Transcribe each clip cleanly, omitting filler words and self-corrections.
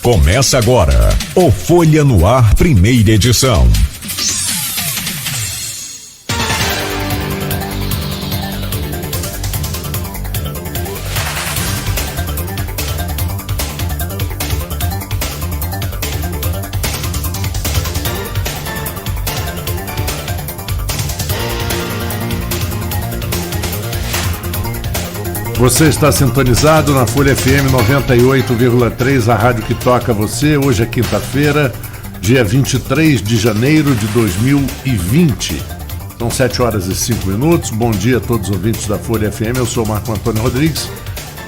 Começa agora o Folha no Ar, primeira edição. Você está sintonizado na Folha FM 98,3, a rádio que toca você. Hoje é quinta-feira, dia 23 de janeiro de 2020. São 7h05. Bom dia a todos os ouvintes da Folha FM. Eu sou Marco Antônio Rodrigues.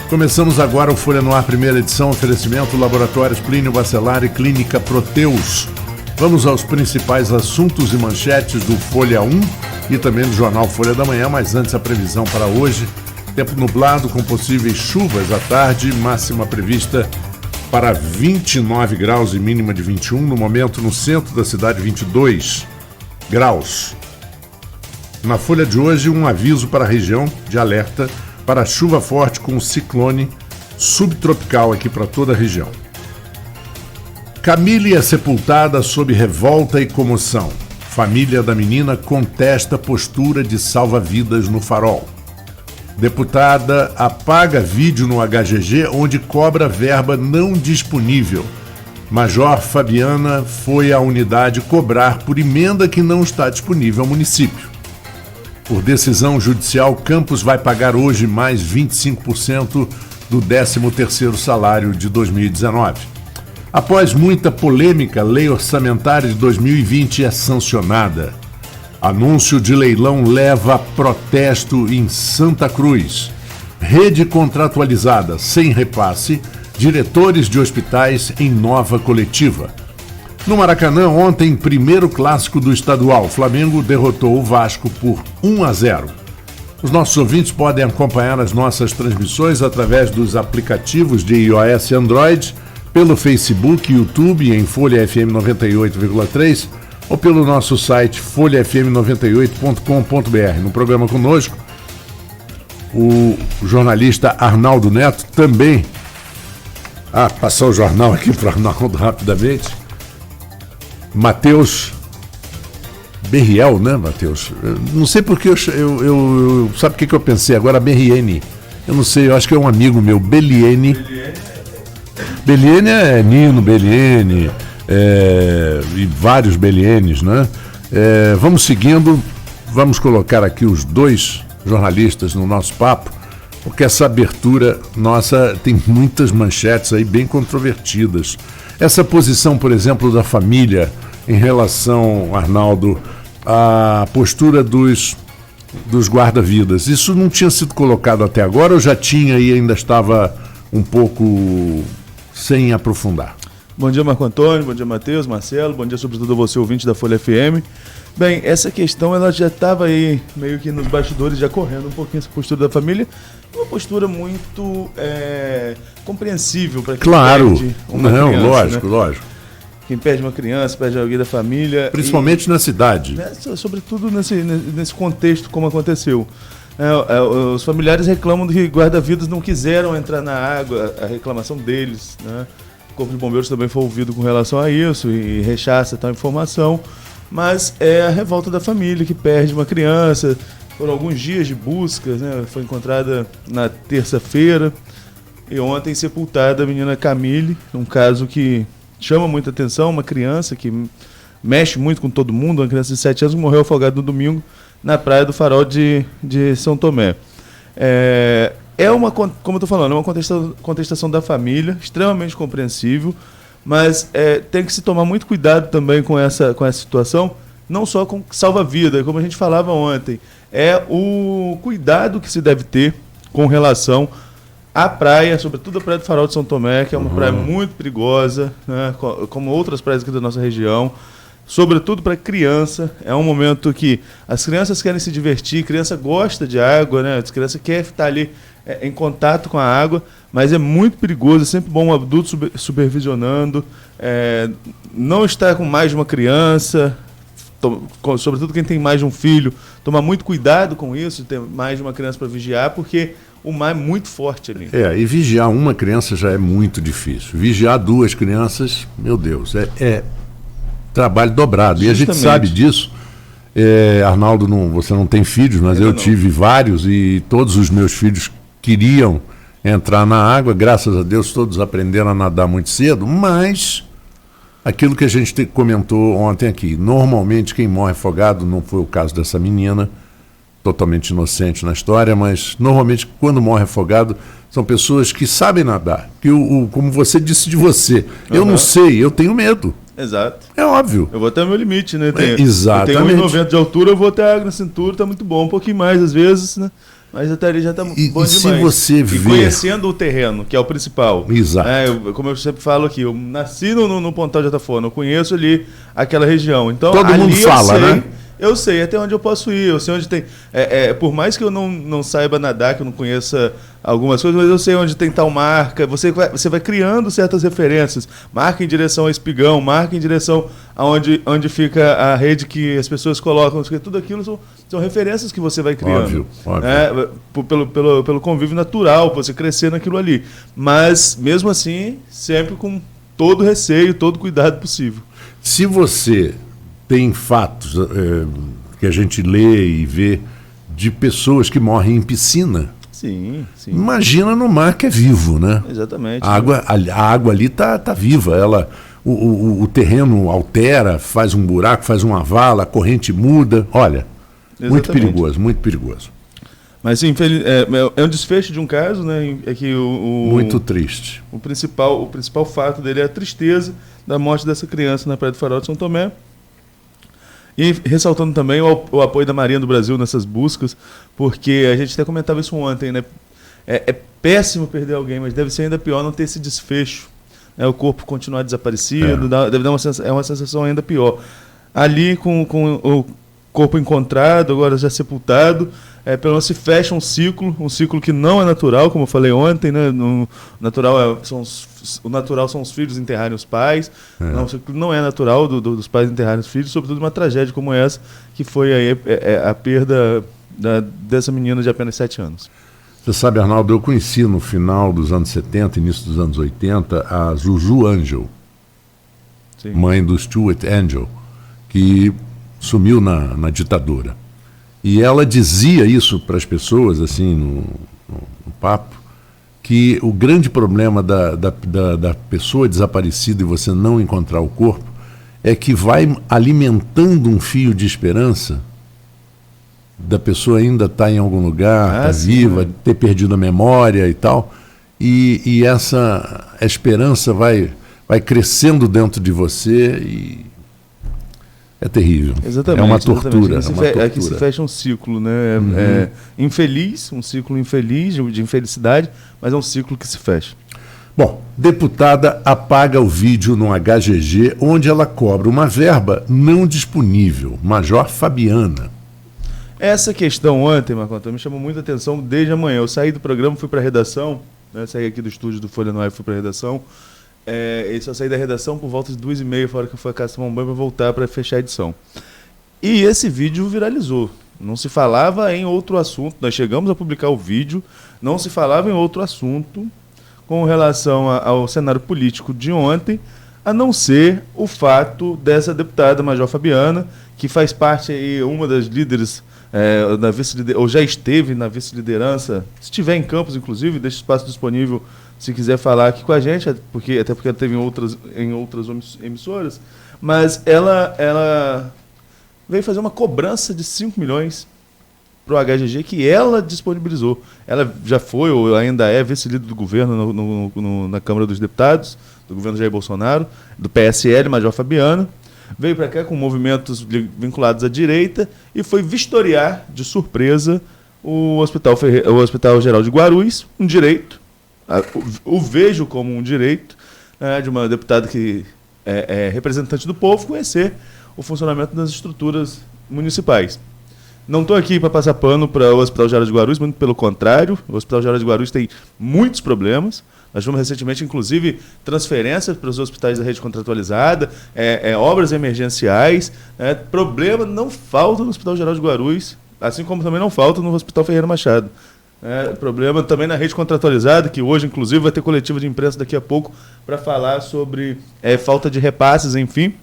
Começamos agora o Folha no Ar, primeira edição, oferecimento Laboratórios Plínio Bacelar e Clínica Proteus. Vamos aos principais assuntos e manchetes do Folha 1 e também do jornal Folha da Manhã, mas antes a previsão para hoje. Tempo nublado com possíveis chuvas à tarde, máxima prevista para 29 graus e mínima de 21. No momento, no centro da cidade, 22 graus. Na folha de hoje, um aviso para a região de alerta para chuva forte com ciclone subtropical aqui para toda a região. Camille é sepultada sob revolta e comoção. Família da menina contesta postura de salva-vidas no Farol. Deputada apaga vídeo no HGG onde cobra verba não disponível. Major Fabiana foi à unidade cobrar por emenda que não está disponível ao município. Por decisão judicial, Campos vai pagar hoje mais 25% do 13º salário de 2019. Após muita polêmica, a lei orçamentária de 2020 é sancionada. Anúncio de leilão leva a protesto em Santa Cruz. Rede contratualizada sem repasse, diretores de hospitais em nova coletiva. No Maracanã, ontem, primeiro clássico do estadual, Flamengo derrotou o Vasco por 1-0. Os nossos ouvintes podem acompanhar as nossas transmissões através dos aplicativos de iOS e Android, pelo Facebook, YouTube em Folha FM 98,3, ou pelo nosso site folhafm98.com.br. No programa conosco, o jornalista Arnaldo Neto também. Passar o jornal aqui para o Arnaldo rapidamente. Matheus Berriel, né, Matheus? Não sei porque sabe o que eu pensei agora? Berriene. Eu não sei, eu acho que é um amigo meu, Beliene. Beliene é Nino Beliene. E vários Belienes, né? Vamos seguindo, vamos colocar aqui os dois jornalistas no nosso papo, porque essa abertura nossa tem muitas manchetes aí bem controvertidas. Essa posição, por exemplo, da família em relação, Arnaldo, à postura dos guarda-vidas, isso não tinha sido colocado até agora ou já tinha e ainda estava um pouco sem aprofundar? Bom dia, Marco Antônio, bom dia, Matheus, Marcelo, bom dia sobretudo a você, ouvinte da Folha FM. Bem, essa questão ela já estava aí meio que nos bastidores, já correndo um pouquinho essa postura da família, uma postura muito compreensível para quem perde uma criança. Lógico, né? Lógico. Quem perde uma criança, perde alguém da família. Principalmente na cidade. Sobretudo nesse contexto como aconteceu. Os familiares reclamam de que guarda-vidas não quiseram entrar na água, a reclamação deles, né? O Corpo de Bombeiros também foi ouvido com relação a isso e rechaça tal informação, mas é a revolta da família que perde uma criança. Foram alguns dias de buscas, né? Foi encontrada na terça-feira e ontem sepultada a menina Camille, um caso que chama muita atenção, uma criança que mexe muito com todo mundo, uma criança de 7 anos que morreu afogada no domingo na praia do Farol de São Tomé. Como eu estou falando, é uma contestação da família, extremamente compreensível, mas tem que se tomar muito cuidado também com essa situação, não só com salva-vida, como a gente falava ontem, é o cuidado que se deve ter com relação à praia, sobretudo a praia do Farol de São Tomé, que é uma praia muito perigosa, né, como outras praias aqui da nossa região. Sobretudo para criança, é um momento que as crianças querem se divertir, criança gosta de água, né? As crianças querem estar ali em contato com a água, mas é muito perigoso, é sempre bom um adulto supervisionando, não estar com mais de uma criança, sobretudo quem tem mais de um filho, tomar muito cuidado com isso, ter mais de uma criança para vigiar, porque o mar é muito forte ali. E vigiar uma criança já é muito difícil. Vigiar 2 crianças, meu Deus, é trabalho dobrado. Justamente. E a gente sabe disso. Arnaldo, você não tem filhos, mas eu tive vários e todos os meus filhos queriam entrar na água. Graças a Deus todos aprenderam a nadar muito cedo, mas aquilo que a gente comentou ontem aqui, normalmente quem morre afogado, não foi o caso dessa menina, totalmente inocente na história, mas normalmente quando morre afogado são pessoas que sabem nadar, que como você disse de você, eu não sei, eu tenho medo. Exato. É óbvio. Eu vou até o meu limite, né? Exatamente. Eu tenho 1,90 de altura, eu vou até a água na cintura, tá muito bom, um pouquinho mais às vezes, né? Mas até ali já tá bom demais. Se você vê... E conhecendo o terreno, que é o principal. Exato. Como eu sempre falo aqui, eu nasci no Pontal de Atafona, eu conheço ali aquela região. Então, todo mundo fala, né? Eu sei até onde eu posso ir, eu sei onde tem... por mais que eu não saiba nadar, que eu não conheça algumas coisas, mas eu sei onde tem tal marca, você vai criando certas referências. Marca em direção ao espigão, marca em direção aonde fica a rede que as pessoas colocam, tudo aquilo são referências que você vai criando. Óbvio. Pelo convívio natural, você crescer naquilo ali. Mas, mesmo assim, sempre com todo receio, todo cuidado possível. Se você... tem fatos que a gente lê e vê de pessoas que morrem em piscina. Sim. Imagina no mar que é vivo, né? Exatamente. A água ali tá viva. O terreno altera, faz um buraco, faz uma vala, a corrente muda. Olha, exatamente. Muito perigoso, muito perigoso. Mas sim, é um desfecho de um caso, né? É que muito triste. O principal fato dele é a tristeza da morte dessa criança na Praia do Farol de São Tomé. E ressaltando também o apoio da Marinha do Brasil nessas buscas, porque a gente até comentava isso ontem, né? É péssimo perder alguém, mas deve ser ainda pior não ter esse desfecho, né? O corpo continuar desaparecido, deve dar uma sensação ainda pior. Ali com o corpo encontrado, agora já sepultado, pelo menos se fecha um ciclo que não é natural, como eu falei ontem, né? O natural são os filhos enterrarem os pais. Não, o ciclo não é natural dos pais enterrarem os filhos, sobretudo uma tragédia como essa, que foi aí, a perda dessa menina de apenas 7 anos. Você sabe, Arnaldo, eu conheci no final dos anos 70, início dos anos 80, a Zuzu Angel, sim, mãe do Stuart Angel, que sumiu na ditadura. E ela dizia isso para as pessoas, assim, no papo, que o grande problema da pessoa desaparecida e você não encontrar o corpo é que vai alimentando um fio de esperança da pessoa ainda estar em algum lugar, estar viva, ter perdido a memória e tal, e essa esperança vai crescendo dentro de você e é terrível. Exatamente. É uma tortura. Aqui se fecha um ciclo, né? Infeliz, um ciclo infeliz, de infelicidade, mas é um ciclo que se fecha. Bom, deputada apaga o vídeo no HGG, onde ela cobra uma verba não disponível. Major Fabiana. Essa questão ontem, Marco Antônio, me chamou muita atenção desde amanhã. Eu saí do programa, fui para a redação, né? Saí aqui do estúdio do Folha no Ar e fui para a redação. E só saí da redação por volta de 2h30, fora que eu fui a casa tomar um banho para voltar para fechar a edição. E esse vídeo viralizou. Não se falava em outro assunto. Nós chegamos a publicar o vídeo, não se falava em outro assunto com relação ao cenário político de ontem, a não ser o fato dessa deputada Major Fabiana, que faz parte aí, uma das líderes da ou já esteve na vice-liderança, se estiver em Campos, inclusive, deixa o espaço disponível se quiser falar aqui com a gente, até porque ela teve em outras emissoras, mas ela veio fazer uma cobrança de 5 milhões para o HGG, que ela disponibilizou. Ela já foi, ou ainda é, vice-líder do governo na Câmara dos Deputados, do governo Jair Bolsonaro, do PSL, Major Fabiano. Veio para cá com movimentos vinculados à direita e foi vistoriar, de surpresa, o Hospital Geral de Guarulhos, um direito. O vejo como um direito, de uma deputada que é representante do povo conhecer o funcionamento das estruturas municipais. Não estou aqui para passar pano para o Hospital Geral de Guarulhos, muito pelo contrário. O Hospital Geral de Guarulhos tem muitos problemas. Nós tivemos recentemente, inclusive, transferências para os hospitais da rede contratualizada, obras emergenciais. Problema não falta no Hospital Geral de Guarulhos, assim como também não falta no Hospital Ferreira Machado. Problema também na rede contratualizada, que hoje, inclusive, vai ter coletiva de imprensa daqui a pouco para falar sobre falta de repasses, enfim.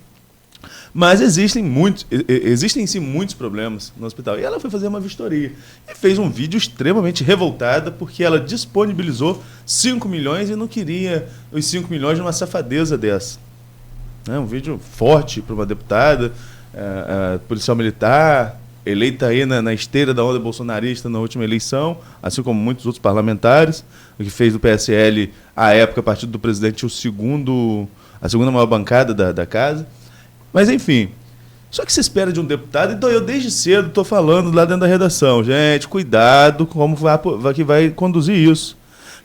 Mas existem sim muitos problemas no hospital. E ela foi fazer uma vistoria e fez um vídeo extremamente revoltada porque ela disponibilizou 5 milhões e não queria os 5 milhões numa safadeza dessa. Um vídeo forte para uma deputada, policial militar, eleita aí na esteira da onda bolsonarista na última eleição, assim como muitos outros parlamentares, o que fez do PSL, à época, partido do presidente, a segunda maior bancada da casa. Mas, enfim, só que se espera de um deputado, então eu desde cedo estou falando lá dentro da redação, gente, cuidado como que vai conduzir isso.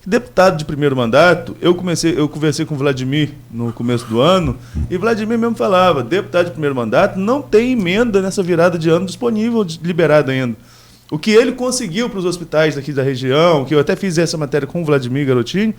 Deputado de primeiro mandato, eu conversei com o Vladimir no começo do ano, e Vladimir mesmo falava, deputado de primeiro mandato não tem emenda nessa virada de ano disponível, liberada ainda. O que ele conseguiu para os hospitais daqui da região, que eu até fiz essa matéria com o Vladimir Garotinho,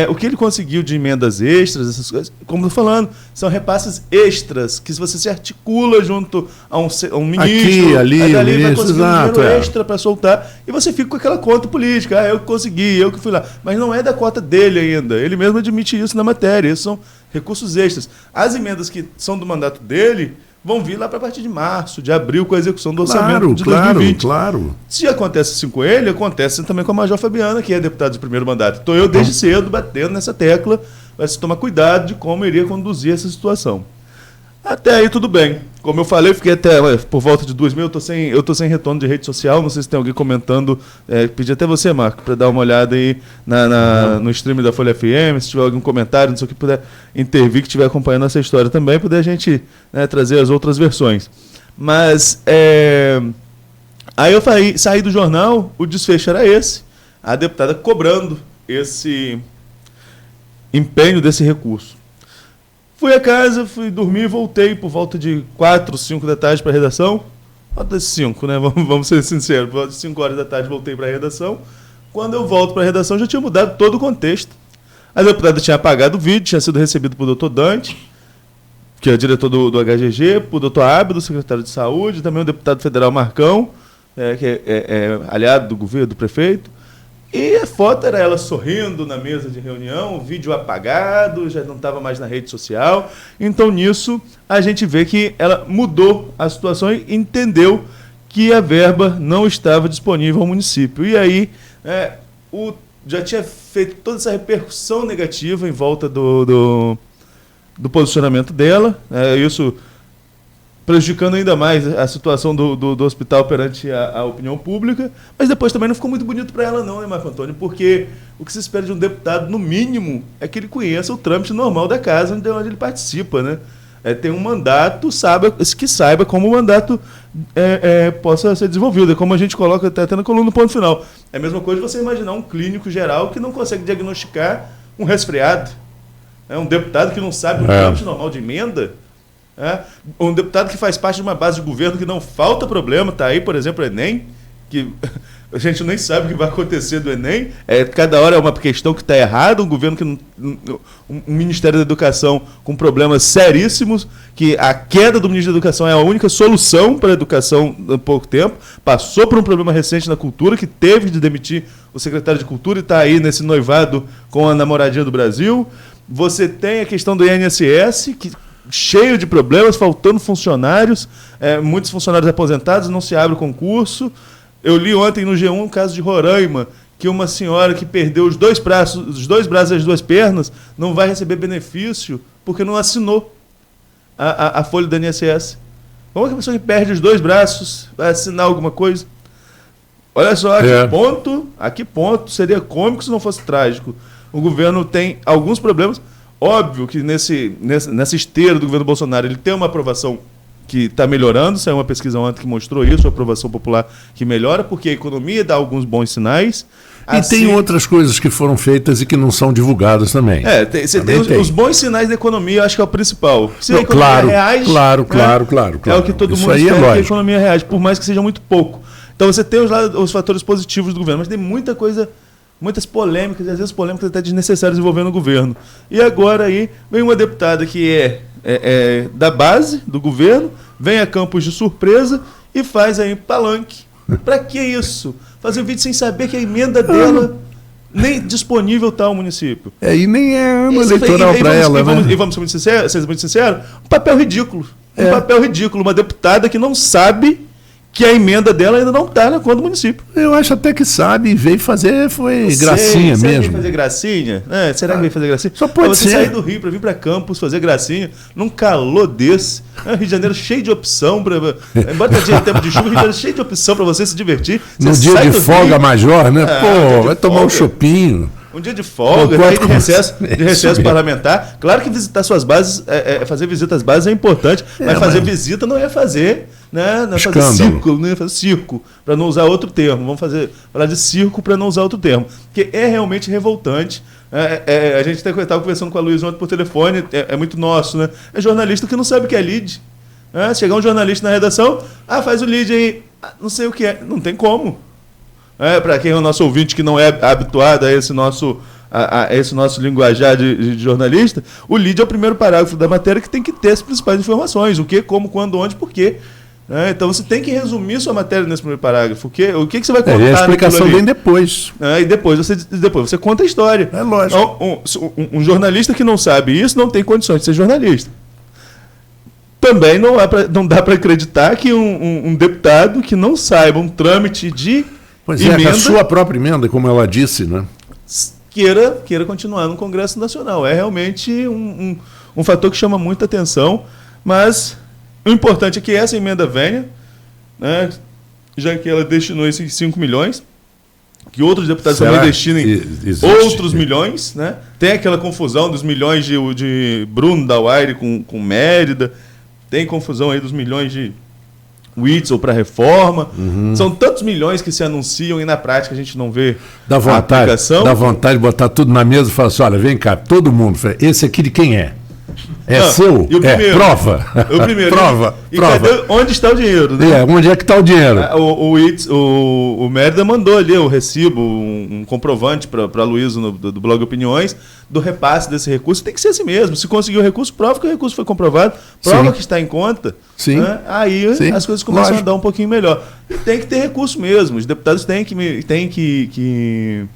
o que ele conseguiu de emendas extras, essas coisas, como eu estou falando, são repasses extras, que se você se articula junto a um ministro, aqui, ali, vai conseguir um dinheiro extra para soltar, e você fica com aquela conta política, eu que consegui, eu que fui lá. Mas não é da cota dele ainda, ele mesmo admite isso na matéria, esses são recursos extras. As emendas que são do mandato dele vão vir lá para a partir de março, de abril, com a execução do orçamento de 2020. Claro. Se acontece assim com ele, acontece também com a Major Fabiana, que é deputada de primeiro mandato. Estou eu desde cedo batendo nessa tecla, vai se tomar cuidado de como iria conduzir essa situação. Até aí tudo bem. Como eu falei, fiquei até por volta de 2000, eu tô sem retorno de rede social, não sei se tem alguém comentando, pedi até você, Marco, para dar uma olhada aí no stream da Folha FM, se tiver algum comentário, não sei o que, puder intervir, que estiver acompanhando essa história também, puder a gente trazer as outras versões. Mas, aí eu saí do jornal, o desfecho era esse, a deputada cobrando esse empenho desse recurso. Fui a casa, fui dormir, voltei por volta de 4, 5 da tarde para a redação. Volta de 5, né? Vamos ser sinceros. Por volta de 5 horas da tarde voltei para a redação. Quando eu volto para a redação, já tinha mudado todo o contexto. A deputada tinha apagado o vídeo, tinha sido recebido por Dr. Dante, que é o diretor do HGG, por Dr. Ábido, secretário de Saúde, também o deputado federal Marcão, que é aliado do governo, do prefeito. E a foto era ela sorrindo na mesa de reunião, o vídeo apagado, já não estava mais na rede social. Então, nisso, a gente vê que ela mudou a situação e entendeu que a verba não estava disponível ao município. E aí, já tinha feito toda essa repercussão negativa em volta do posicionamento dela, isso prejudicando ainda mais a situação do hospital perante a opinião pública, mas depois também não ficou muito bonito para ela não, né, Marco Antônio? Porque o que se espera de um deputado, no mínimo, é que ele conheça o trâmite normal da casa onde ele participa, né? Tem um mandato, que saiba como o mandato possa ser desenvolvido. É como a gente coloca até na coluna no ponto final. É a mesma coisa de você imaginar um clínico geral que não consegue diagnosticar um resfriado. Um deputado que não sabe o trâmite normal de emenda. Um deputado que faz parte de uma base de governo que não falta problema, está aí, por exemplo, o Enem, que a gente nem sabe o que vai acontecer do Enem, cada hora é uma questão que está errada, um governo um Ministério da Educação com problemas seríssimos, que a queda do Ministério da Educação é a única solução para a educação há pouco tempo, passou por um problema recente na cultura, que teve de demitir o secretário de Cultura e está aí nesse noivado com a namoradinha do Brasil. Você tem a questão do INSS, que cheio de problemas, faltando funcionários, muitos funcionários aposentados, não se abre o concurso. Eu li ontem no G1 um caso de Roraima, que uma senhora que perdeu os dois braços e as duas pernas não vai receber benefício porque não assinou a folha do INSS. Como é que a pessoa que perde os dois braços vai assinar alguma coisa? Olha só, a que ponto seria cômico se não fosse trágico. O governo tem alguns problemas. Óbvio que nessa esteira do governo Bolsonaro ele tem uma aprovação que está melhorando, saiu uma pesquisa ontem que mostrou isso, a aprovação popular que melhora, porque a economia dá alguns bons sinais. E tem outras coisas que foram feitas e que não são divulgadas também. Você tem os bons sinais da economia, acho que é o principal. Se a economia reage, claro. É o que todo mundo espera, que a economia reage, por mais que seja muito pouco. Então você tem os fatores positivos do governo, mas tem muita coisa, muitas polêmicas, e às vezes polêmicas até desnecessárias envolvendo o governo. E agora aí vem uma deputada que é da base do governo, vem a campos de surpresa e faz aí palanque. Para que isso? fazer um vídeo sem saber que a emenda dela nem disponível está ao município. E nem é ano eleitoral para ela, né? E vamos ser muito sinceros, um papel ridículo. Um papel ridículo. Uma deputada que não sabe que a emenda dela ainda não está na conta do município. Eu acho até que sabe, veio fazer, gracinha mesmo. Será que veio fazer gracinha? Será que veio fazer gracinha? Só pode você ser. sair do Rio para vir para Campos fazer gracinha, num calor desse. Rio de Janeiro cheio de opção. Embora tenha tempo de chuva, Rio de Janeiro cheio de opção para você se divertir. No dia de folga major, né? Vai tomar um chopinho. Um dia de folga, de recesso parlamentar. Claro que visitar suas bases, fazer visita às bases é importante, mas fazer visita não é fazer... Né? Não é fazer circo, para não usar outro termo. Vamos falar de circo para não usar outro termo. Porque é realmente revoltante. A gente estava conversando com a Luísa ontem por telefone, é muito nosso, né? É jornalista que não sabe o que é lead. Chegar um jornalista na redação, faz o lead aí, não sei o que é. Não tem como. Para quem é o nosso ouvinte que não é habituado a esse nosso linguajar de jornalista, o lead é o primeiro parágrafo da matéria que tem que ter as principais informações. O que, como, quando, onde, por quê. Então você tem que resumir sua matéria nesse primeiro parágrafo. O que você vai contar? E a explicação vem depois. E depois você conta a história. É lógico. Então, um jornalista que não sabe isso não tem condições de ser jornalista. Também não dá para acreditar que um deputado que não saiba um trâmite de emenda... a sua própria emenda, como ela disse, né? Queira continuar no Congresso Nacional. É realmente um fator que chama muita atenção, mas... O importante é que essa emenda venha, né, já que ela destinou esses 5 milhões, que outros deputados também destinem outros milhões. Né? Tem aquela confusão dos milhões de Bruno Dauaire com Mérida, tem confusão aí dos milhões de Witzel para reforma. São tantos milhões que se anunciam e na prática a gente não vê a aplicação. Dá vontade de botar tudo na mesa e falar assim, olha, vem cá, todo mundo, esse aqui de quem é? Seu? Prova. O primeiro. prova. Cadê, onde está o dinheiro? Né? Onde é que está o dinheiro? O Mérida mandou ali o recibo, um comprovante para a Luísa do blog Opiniões, do repasse desse recurso. Tem que ser assim mesmo. Se conseguiu o recurso, prova que o recurso foi comprovado, prova que está em conta. Sim. Né? Aí as coisas começam a andar um pouquinho melhor. E tem que ter recurso mesmo. Os deputados têm que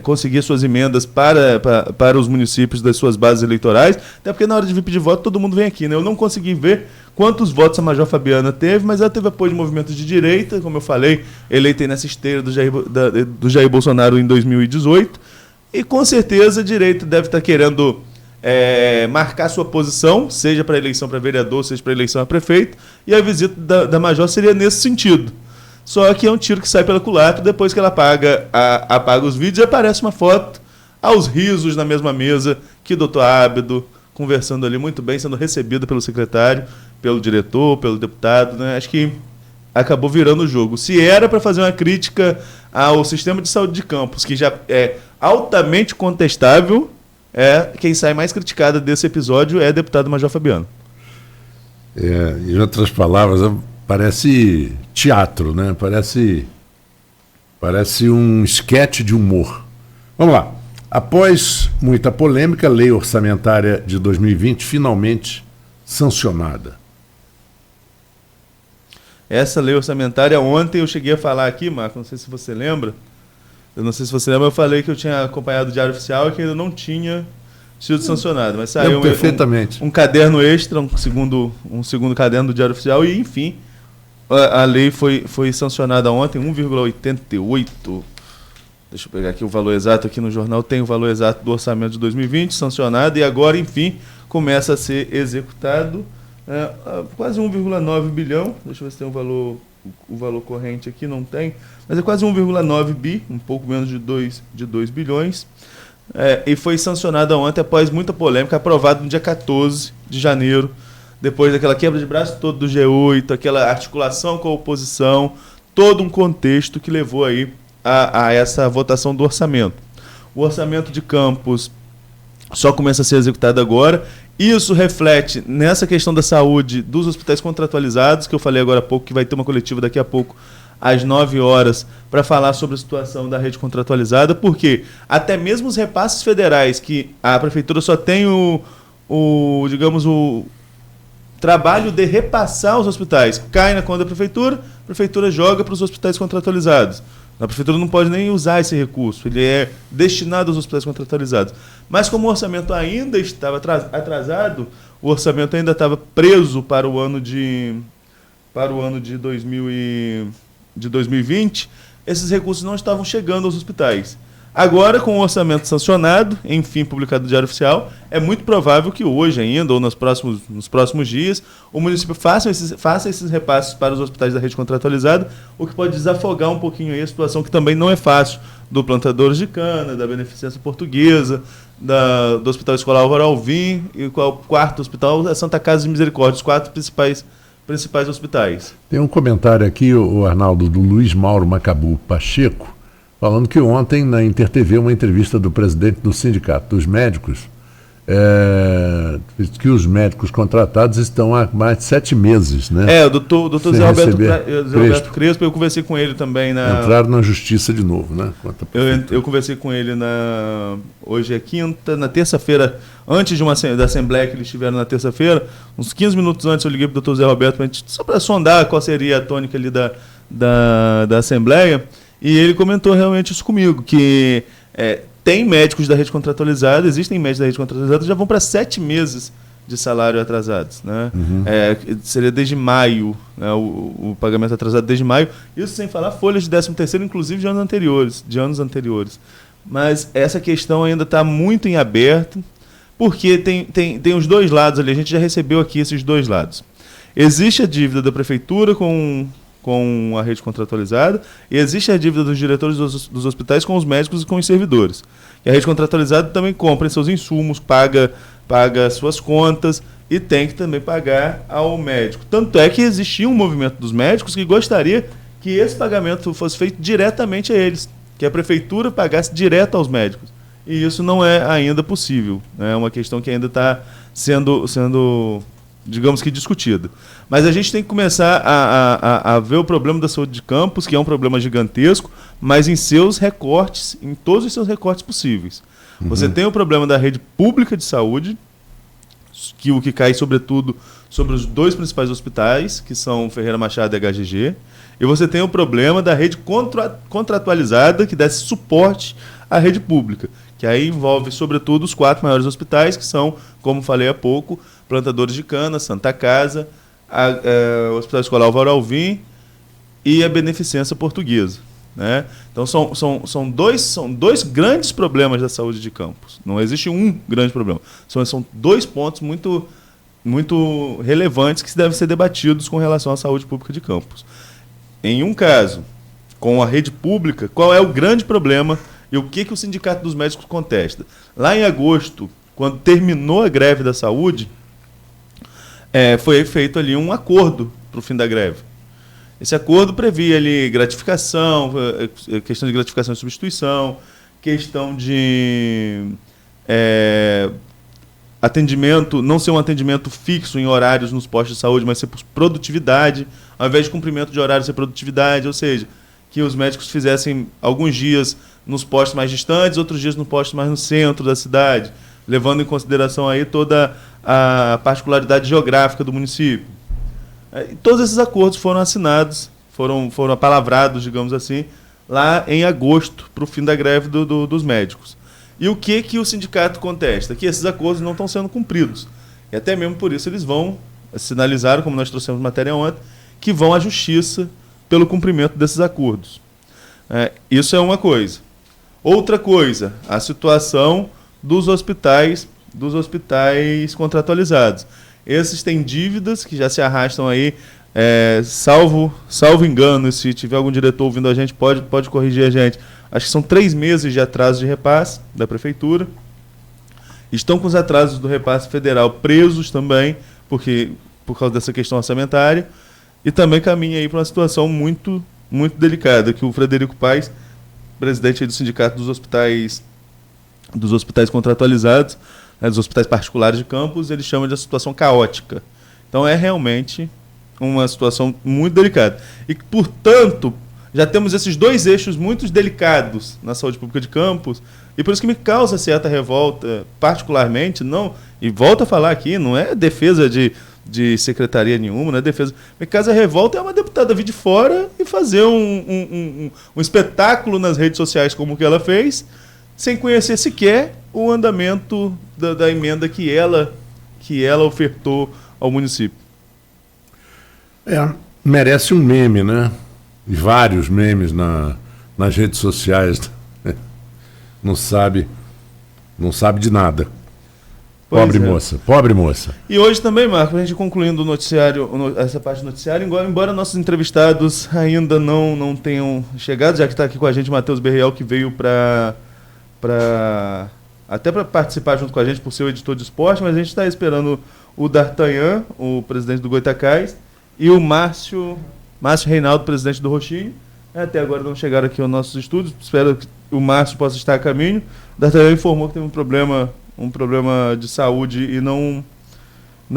conseguir suas emendas para os municípios das suas bases eleitorais, até porque na hora de vir pedir voto todo mundo vem aqui, né? Eu não consegui ver quantos votos a Major Fabiana teve, mas ela teve apoio de movimentos de direita, como eu falei, eleita nessa esteira do Jair Bolsonaro em 2018, e com certeza a direita deve estar querendo marcar sua posição, seja para a eleição para vereador, seja para a eleição a prefeito, e a visita da Major seria nesse sentido. Só que é um tiro que sai pela culatra, depois que ela apaga os vídeos e aparece uma foto aos risos na mesma mesa que o doutor Ábido, conversando ali muito bem, sendo recebido pelo secretário, pelo diretor, pelo deputado. Né? Acho que acabou virando o jogo. Se era para fazer uma crítica ao sistema de saúde de Campos, que já é altamente contestável, quem sai mais criticada desse episódio é a deputada Major Fabiano. Em outras palavras... Parece teatro, né? Parece um esquete de humor. Vamos lá. Após muita polêmica, a lei orçamentária de 2020 finalmente sancionada. Essa lei orçamentária, ontem eu cheguei a falar aqui, Marco, não sei se você lembra. Eu falei que eu tinha acompanhado o Diário Oficial e que ainda não tinha sido sancionado. Mas saiu perfeitamente. Um caderno extra, um segundo caderno do Diário Oficial e, enfim... A lei foi sancionada ontem, 1,88. Deixa eu pegar aqui o valor exato, aqui no jornal tem o valor exato do orçamento de 2020, sancionado, e agora, enfim, começa a ser executado quase 1,9 bilhão. Deixa eu ver se tem o valor corrente aqui, não tem, mas é quase 1,9 bi, um pouco menos de 2 bilhões. E foi sancionada ontem após muita polêmica, aprovado no dia 14 de janeiro, depois daquela quebra de braço todo do G8, aquela articulação com a oposição, todo um contexto que levou aí a essa votação do orçamento. O orçamento de Campos só começa a ser executado agora. Isso reflete nessa questão da saúde dos hospitais contratualizados, que eu falei agora há pouco, que vai ter uma coletiva daqui a pouco, às 9 horas, para falar sobre a situação da rede contratualizada, porque até mesmo os repasses federais, que a prefeitura só tem o trabalho de repassar os hospitais, cai na conta da prefeitura, a prefeitura joga para os hospitais contratualizados. A prefeitura não pode nem usar esse recurso, ele é destinado aos hospitais contratualizados. Mas como o orçamento ainda estava atrasado, o orçamento ainda estava preso para o ano de 2020, esses recursos não estavam chegando aos hospitais. Agora, com o orçamento sancionado, enfim, publicado no Diário Oficial, é muito provável que hoje ainda, ou nos próximos dias, o município faça esses repasses para os hospitais da rede contratualizada, o que pode desafogar um pouquinho aí a situação, que também não é fácil, do Plantadores de Cana, da Beneficência Portuguesa, do Hospital Escolar Álvaro Alvim, e qual o quarto hospital, a Santa Casa de Misericórdia, os 4 principais hospitais. Tem um comentário aqui, o Arnaldo, do Luiz Mauro Macabu Pacheco, falando que ontem na InterTV uma entrevista do presidente do Sindicato dos Médicos, que os médicos contratados estão há mais de 7 meses, né? O doutor Zé Roberto Crespo, eu conversei com ele também entraram na justiça de novo, né? Eu conversei com ele hoje é quinta, na terça-feira, antes da Assembleia que eles tiveram na terça-feira, uns 15 minutos antes eu liguei para o doutor Zé Roberto só para sondar qual seria a tônica ali da Assembleia, e ele comentou realmente isso comigo, que tem médicos da rede contratualizada, existem médicos da rede contratualizada que já vão para 7 meses de salário atrasados, né? Uhum. Seria desde maio, né, o pagamento atrasado desde maio, isso sem falar folhas de 13º, inclusive de anos anteriores. Mas essa questão ainda está muito em aberto, porque tem os dois lados ali, a gente já recebeu aqui esses dois lados. Existe a dívida da prefeitura com a rede contratualizada, e existe a dívida dos diretores dos hospitais com os médicos e com os servidores. E a rede contratualizada também compra seus insumos, paga suas contas e tem que também pagar ao médico. Tanto é que existia um movimento dos médicos que gostaria que esse pagamento fosse feito diretamente a eles, que a prefeitura pagasse direto aos médicos. E isso não é ainda possível. É uma questão que ainda está sendo, digamos que, discutida. Mas a gente tem que começar a ver o problema da saúde de campus, que é um problema gigantesco, mas em todos os seus recortes possíveis. Uhum. Você tem o problema da rede pública de saúde, o que cai sobretudo sobre os 2 principais hospitais, que são Ferreira Machado e HGG, e você tem o problema da rede contratualizada, que dá suporte à rede pública, que aí envolve sobretudo os 4 maiores hospitais, que são, como falei há pouco, Plantadores de Cana, Santa Casa, o Hospital Escolar Álvaro Alvim e a Beneficência Portuguesa, né? Então são dois grandes problemas da saúde de campus. Não existe um grande problema. São 2 pontos muito, muito relevantes que devem ser debatidos com relação à saúde pública de campus. Em um caso, com a rede pública, qual é o grande problema e o que o Sindicato dos Médicos contesta? Lá em agosto, quando terminou a greve da saúde, foi feito ali um acordo para o fim da greve. Esse acordo previa ali gratificação, questão de gratificação e substituição, questão de atendimento, não ser um atendimento fixo em horários nos postos de saúde, mas ser por produtividade, ao invés de cumprimento de horário, ser produtividade, ou seja, que os médicos fizessem alguns dias nos postos mais distantes, outros dias no posto mais no centro da cidade, levando em consideração aí toda a particularidade geográfica do município. E todos esses acordos foram assinados, foram apalavrados, digamos assim, lá em agosto, para o fim da greve dos médicos. E o que o sindicato contesta? Que esses acordos não estão sendo cumpridos. E até mesmo por isso eles sinalizaram, como nós trouxemos matéria ontem, que vão à justiça pelo cumprimento desses acordos. Isso é uma coisa. Outra coisa, a situação dos hospitais contratualizados. Esses têm dívidas que já se arrastam aí, salvo engano, se tiver algum diretor ouvindo a gente, pode corrigir a gente. Acho que são 3 meses de atraso de repasse da prefeitura. Estão com os atrasos do repasse federal presos também, por causa dessa questão orçamentária, e também caminha aí para uma situação muito, muito delicada, que o Frederico Paes, presidente do Sindicato dos Hospitais Contratualizados, dos hospitais particulares de campus, ele chama de uma situação caótica. Então é realmente uma situação muito delicada. E, portanto, já temos esses 2 eixos muito delicados na saúde pública de campus, e por isso que me causa certa revolta, particularmente, e volto a falar aqui, não é defesa de secretaria nenhuma, não é defesa. Mas caso a revolta é uma deputada vir de fora e fazer um espetáculo nas redes sociais como o que ela fez, sem conhecer sequer o andamento da emenda que ela ofertou ao município. Merece um meme, né? E vários memes nas redes sociais. Não sabe de nada. Pobre moça. E hoje também, Marco, a gente concluindo o noticiário, essa parte do noticiário, embora nossos entrevistados ainda não tenham chegado, já que está aqui com a gente o Matheus Berriel, que veio até para participar junto com a gente por ser o editor de esporte, mas a gente está esperando o D'Artagnan, o presidente do Goitacás, e o Márcio Reinaldo, presidente do Roxinho. Até agora não chegaram aqui aos nossos estúdios, espero que o Márcio possa estar a caminho. O D'Artagnan informou que teve um problema de saúde e não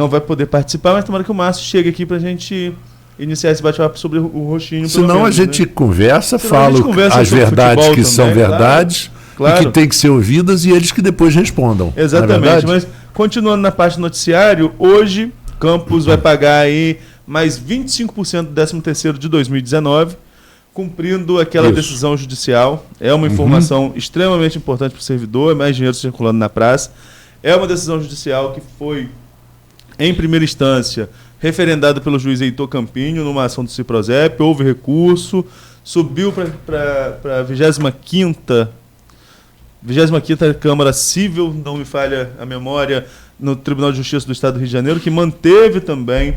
vai poder participar, mas tomara que o Márcio chegue aqui para a gente iniciar esse bate-papo sobre o Roxinho. Senão a gente conversa, fala as verdades que são verdades, claro, e que tem que ser ouvidas, e eles que depois respondam. Exatamente, mas continuando na parte do noticiário, hoje Campos vai pagar aí mais 25% do 13º de 2019, cumprindo aquela decisão judicial. É uma informação extremamente importante para o servidor, é mais dinheiro circulando na praça. É uma decisão judicial que foi, em primeira instância, referendada pelo juiz Heitor Campinho numa ação do Ciprozep, houve recurso, subiu para a 25ª Câmara Civil, não me falha a memória, no Tribunal de Justiça do Estado do Rio de Janeiro, que manteve também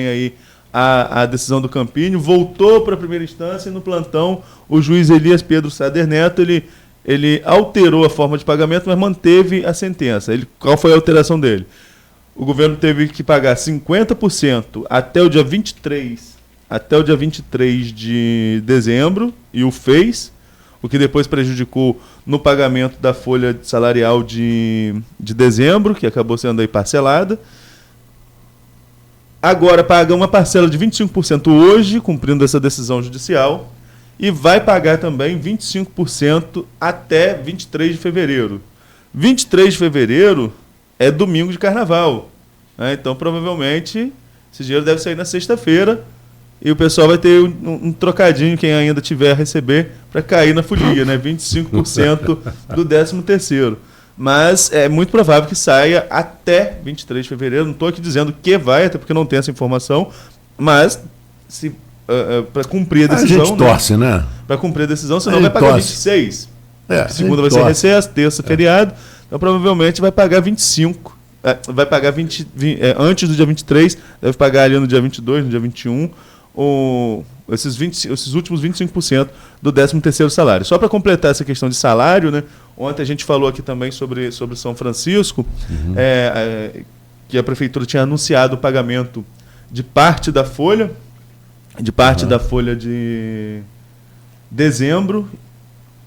aí a decisão do Campinho, voltou para a primeira instância e no plantão o juiz Elias Pedro Sader Neto, ele alterou a forma de pagamento, mas manteve a sentença. Qual foi a alteração dele? O governo teve que pagar 50% até o dia 23 de dezembro, e o fez, o que depois prejudicou no pagamento da folha salarial de dezembro, que acabou sendo aí parcelada. Agora paga uma parcela de 25% hoje, cumprindo essa decisão judicial, e vai pagar também 25% até 23 de fevereiro. 23 de fevereiro é domingo de carnaval, né? Então, provavelmente, esse dinheiro deve sair na sexta-feira, e o pessoal vai ter um trocadinho, quem ainda tiver a receber, para cair na folia, né? 25% do 13º. Mas é muito provável que saia até 23 de fevereiro. Não estou aqui dizendo que vai, até porque não tem essa informação, mas para cumprir a decisão... A gente torce, né? Para cumprir a decisão, senão vai pagar 26. Segunda vai ser recesso, terça feriado, então provavelmente vai pagar 25. Vai pagar 20, antes do dia 23, deve pagar ali no dia 22, no dia 21, esses últimos 25% do 13º salário. Só para completar essa questão de salário, né? Ontem a gente falou aqui também sobre São Francisco, que a prefeitura tinha anunciado o pagamento de parte da folha, de dezembro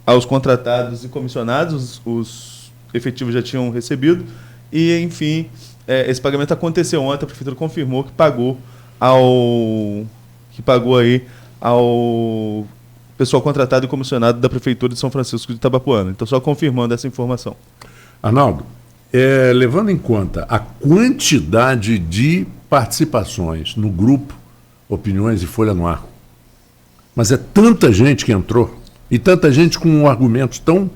aos contratados e comissionados, os efetivos já tinham recebido, e enfim, esse pagamento aconteceu ontem, a prefeitura confirmou que pagou aí ao pessoal contratado e comissionado da Prefeitura de São Francisco de Itabapoana. Então, só confirmando essa informação. Arnaldo, levando em conta a quantidade de participações no grupo Opiniões e Folha no Ar, mas é tanta gente que entrou, e tanta gente com argumentos tão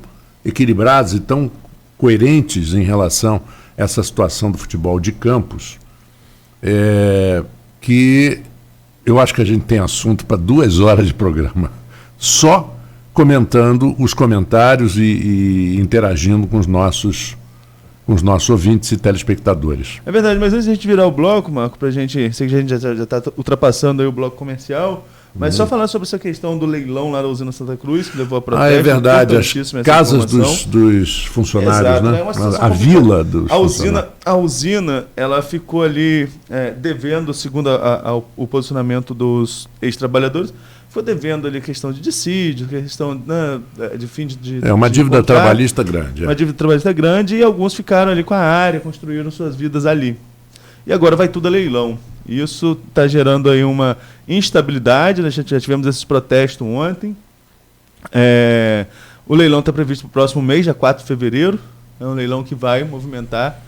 equilibrados e tão coerentes em relação a essa situação do futebol de Campos, que eu acho que a gente tem assunto para 2 horas de programa, só comentando os comentários e interagindo com os nossos ouvintes e telespectadores. É verdade, mas antes de a gente virar o bloco, Marco, sei que a gente já está ultrapassando aí o bloco comercial, mas só falar sobre essa questão do leilão lá da usina Santa Cruz, que levou a protesto. É verdade, as casas dos funcionários, né? A vila dos funcionários. A usina, ela ficou ali devendo, segundo o posicionamento dos ex-trabalhadores, foi devendo ali questão de dissídio, questão de fim de uma dívida trabalhista grande. Uma dívida trabalhista grande, e alguns ficaram ali com a área, construíram suas vidas ali. E agora vai tudo a leilão. Isso está gerando aí uma instabilidade, né? Já tivemos esses protestos ontem. O leilão está previsto para o próximo mês, dia 4 de fevereiro. É um leilão que vai movimentar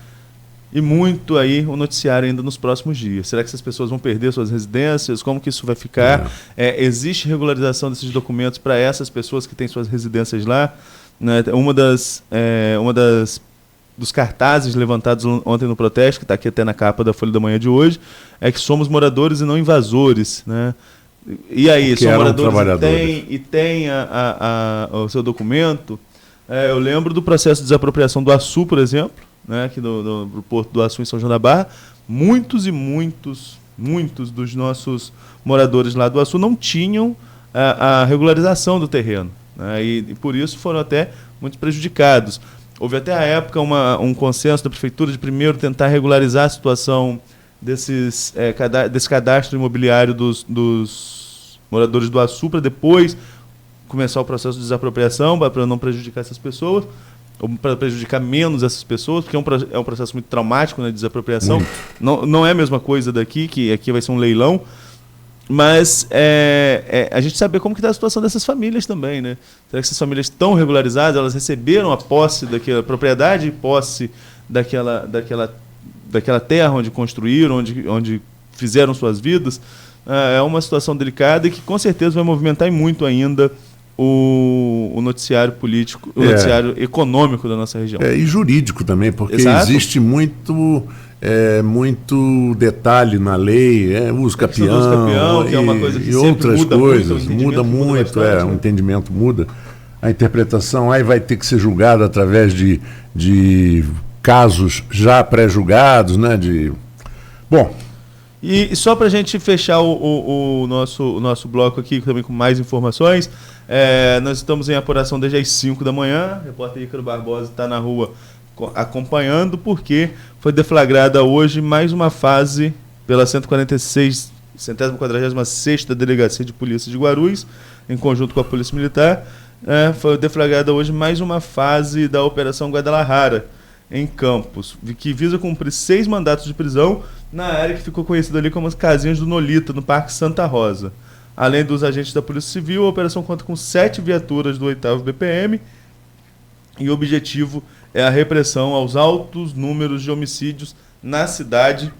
e muito aí o noticiário ainda nos próximos dias. Será que essas pessoas vão perder suas residências? Como que isso vai ficar? Existe regularização desses documentos para essas pessoas que têm suas residências lá? Né? Dos cartazes levantados ontem no protesto, que está aqui até na capa da Folha da Manhã de hoje, é que somos moradores e não invasores, né? E aí, são moradores e tem o seu documento? Eu lembro do processo de desapropriação do Açu, por exemplo, né, aqui do Porto do Açu em São João da Barra. Muitos dos nossos moradores lá do Açu não tinham a regularização do terreno, né, e por isso foram até muito prejudicados. Houve até a época um consenso da prefeitura de primeiro tentar regularizar a situação desse cadastro imobiliário dos moradores do Açu, para depois começar o processo de desapropriação, para não prejudicar essas pessoas, ou para prejudicar menos essas pessoas, porque é um processo muito traumático, né, de desapropriação. Não é a mesma coisa daqui, que aqui vai ser um leilão, mas a gente saber como que está a situação dessas famílias também, né? Será que essas famílias estão regularizadas? Elas receberam a posse daquela propriedade e posse daquela terra onde construíram, onde fizeram suas vidas? É uma situação delicada e que com certeza vai movimentar muito ainda o noticiário político, o noticiário econômico da nossa região. E jurídico também, porque Exato. Existe muito detalhe na lei, uso capião, que é uma coisa que e outras muda coisas, muito, muda muito, bastante, o entendimento muda, a interpretação aí vai ter que ser julgada através de casos já pré-julgados, né? Bom. E só para a gente fechar o nosso bloco aqui também com mais informações, nós estamos em apuração desde as 5 da manhã, o repórter Ícaro Barbosa está na rua acompanhando, porque foi deflagrada hoje mais uma fase pela 146ª Delegacia de Polícia de Guarulhos, em conjunto com a Polícia Militar. Foi deflagrada hoje mais uma fase da Operação Guadalajara, em Campos, que visa cumprir 6 mandatos de prisão na área que ficou conhecida ali como as Casinhas do Nolita, no Parque Santa Rosa. Além dos agentes da Polícia Civil, a operação conta com 7 viaturas do 8º BPM e o objetivo é a repressão aos altos números de homicídios na cidade,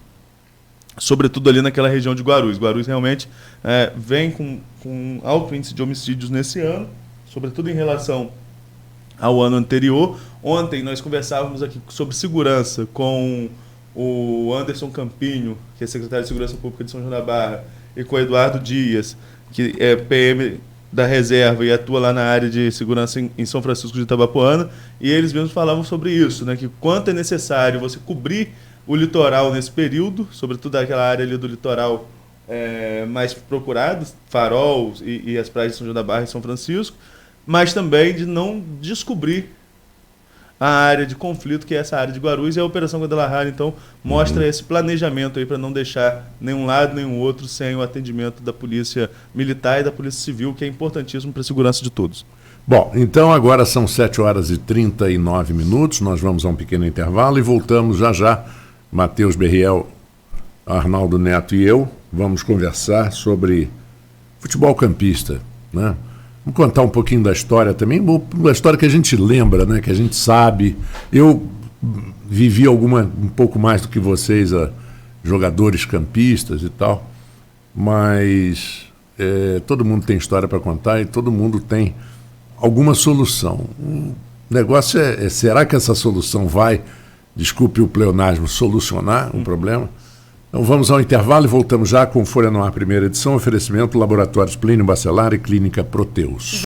sobretudo ali naquela região de Guarulhos. Guarulhos realmente vem com alto índice de homicídios nesse ano, sobretudo em relação ao ano anterior. Ontem nós conversávamos aqui sobre segurança com o Anderson Campinho, que é secretário de Segurança Pública de São João da Barra, e com o Eduardo Dias, que é PM da reserva e atua lá na área de segurança em São Francisco de Itabapoana, e eles mesmos falavam sobre isso, né, que quanto é necessário você cobrir o litoral nesse período, sobretudo aquela área ali do litoral mais procurado, Farol e as praias de São João da Barra e São Francisco, mas também de não descobrir a área de conflito, que é essa área de Guarulhos, e a Operação Guadalajara, então, mostra esse planejamento aí para não deixar nenhum lado nem o outro sem o atendimento da Polícia Militar e da Polícia Civil, que é importantíssimo para a segurança de todos. Bom, então agora são 7h39, nós vamos a um pequeno intervalo e voltamos já. Matheus Berriel, Arnaldo Neto e eu vamos conversar sobre futebol campista, né? Vamos contar um pouquinho da história também, uma história que a gente lembra, né? Que a gente sabe. Eu vivi um pouco mais do que vocês, jogadores campistas e tal, mas todo mundo tem história para contar e todo mundo tem alguma solução. O negócio será que essa solução vai, desculpe o pleonasmo, solucionar um problema? Então vamos ao intervalo e voltamos já com Folha no Ar, primeira edição, oferecimento Laboratórios Plínio Bacelar e Clínica Proteus.